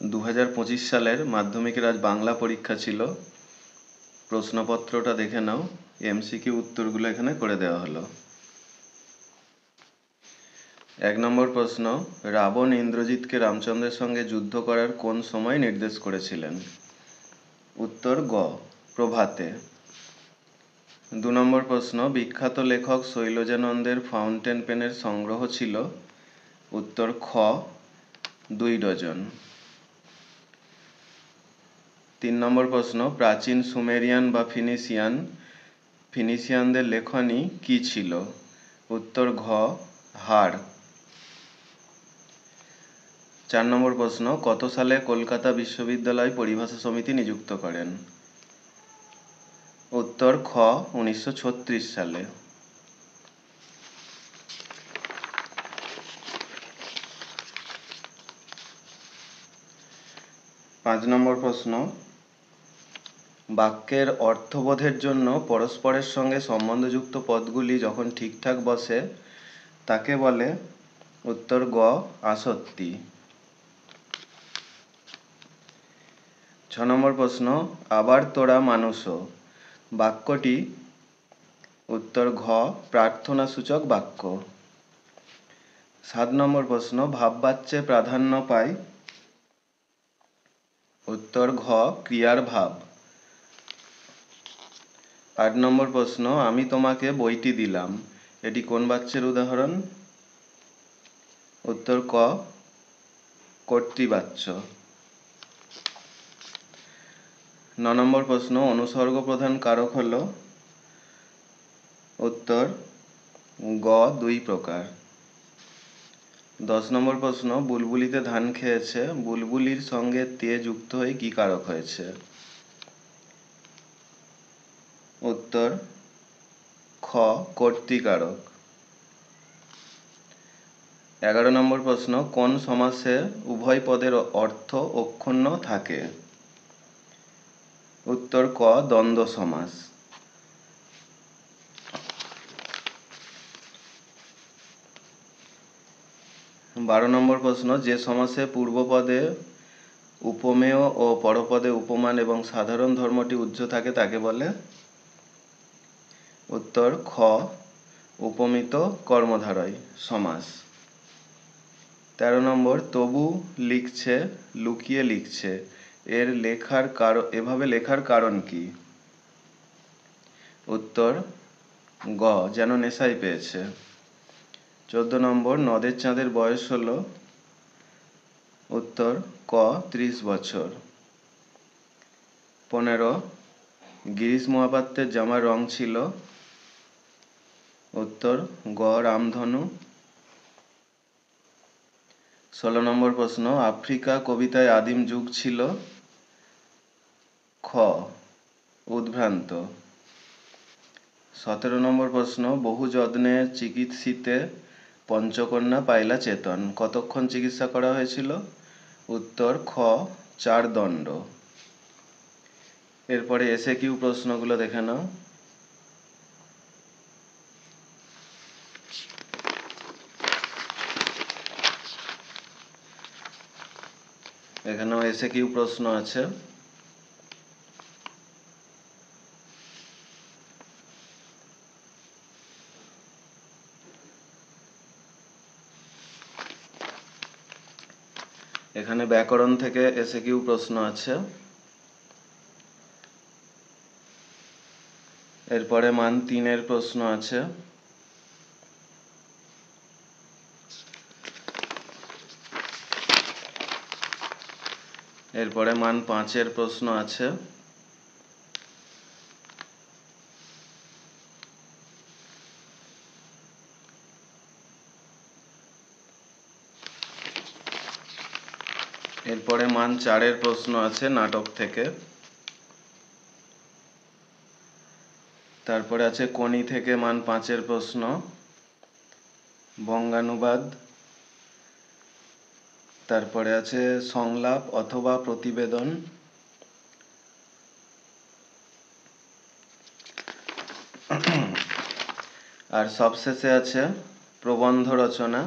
2025 সালের মাধ্যমিকের আজ বাংলা পরীক্ষা ছিল। প্রশ্নপত্রটা দেখে নাও, এমসিকিউ উত্তরগুলো এখানে করে দেওয়া হলো। 1 নম্বর প্রশ্ন, রাবণ ইন্দ্রজিৎকে রামচন্দ্রের সঙ্গে যুদ্ধ করার কোন সময় নির্দেশ করেছিলেন? উত্তর গ, প্রভাতে। 2 নম্বর প্রশ্ন, বিখ্যাত লেখক শৈলজানন্দের ফাউন্টেন পেনের সংগ্রহ ছিল? উত্তর খ, 2 ডজন। 3 নম্বর প্রশ্ন, প্রাচীন সুমেরিয়ান বা ফিনিশিয়ানদের লেখনী কি ছিল? উত্তর ঘ, হাড়। 4 নম্বর প্রশ্ন, কত সালে কলকাতা বিশ্ববিদ্যালয় পরিভাষা সমিতি নিযুক্ত করেন? উত্তর খ, 1936 সালে। 5 নম্বর প্রশ্ন, বাক্যের অর্থবোধের জন্য পরস্পরের সঙ্গে সম্বন্ধযুক্ত পদগুলি যখন ঠিকঠাক বসে তাকে বলে? উত্তর গ, আসত্তি। 6 নম্বর প্রশ্ন, আবার তোরা মানুষও বাক্যটি? উত্তর ঘ, প্রার্থনাসূচক বাক্য। 7 নম্বর প্রশ্ন, ভাববাচ্যে প্রাধান্য পায়? উত্তর ঘ, ক্রিয়ার ভাব। 8 নম্বর প্রশ্ন, আমি তোমাকে বইটি দিলাম, এটি কোন বাচ্যের উদাহরণ? উত্তর ক, কর্তৃবাচ্য। 9 নম্বর প্রশ্ন, অনুসর্গ প্রধান কারক হলো? উত্তর গ, 2 প্রকার। 10 নম্বর প্রশ্ন, বুলবুলিতে ধান খেয়েছে, বুলবুলির সঙ্গে তে যুক্ত হয়ে কি কারক হয়েছে? উত্তর খ, কর্তৃকারক। 11 নম্বর প্রশ্ন, কোন সমাসে উভয় পদের অর্থ অক্ষুণ্ণ থাকে? উত্তর ক, দ্বন্দ্ব সমাস। 12 নম্বর প্রশ্ন, যে সমাসে পূর্বপদে উপমেয় ও পরপদে উপমান এবং সাধারণ ধর্মটি উজ্জ থাকে তাকে বলে? উত্তর খ, উপমিত কর্মধারয় সমাস। 13 নম্বর, তবু লিখছে, লুকিয়ে লিখছে, এভাবে লেখার কারণ কি? উত্তর গ, যেন নেশাই পেয়েছে। 14 নম্বর, নদের চাঁদের বয়স হলো? উত্তর ক, 30 বছর। 15, গিরিশ মহাপাত্রের জামার রং ছিল? উত্তর গ, রামধনু। 16 নম্বর প্রশ্ন, আফ্রিকা কবিতায় আদিম যুগ ছিল? খ, উদ্ভ্রান্ত। 17 নম্বর প্রশ্ন, বহু যত্নে চিকিৎসিতে পঞ্চকন্যা পাইলা চেতন, কতক্ষণ চিকিৎসা করা হয়েছিল? উত্তর খ, 4 দণ্ড। এরপরে এসে কিউ প্রশ্নগুলো দেখে নাও। এখানেও এসে কিউ প্রশ্ন আছে। এখানে ব্যাকরণ থেকে এসে কিউ প্রশ্ন আছে। এরপরে মান 3 এর প্রশ্ন আছে। এরপরে মান 5 এর প্রশ্ন আছে। এরপরে মান 4 এর প্রশ্ন আছে নাটক থেকে। তারপরে আছে কোনি থেকে মান 5 এর প্রশ্ন, বঙ্গানুবাদ। তারপরে আছে সংলাপ অথবা প্রতিবেদন। আর সবশেষে আছে প্রবন্ধ রচনা।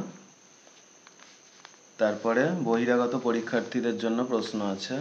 তারপরে বহিরাগত পরীক্ষার্থীদের জন্য প্রশ্ন আছে।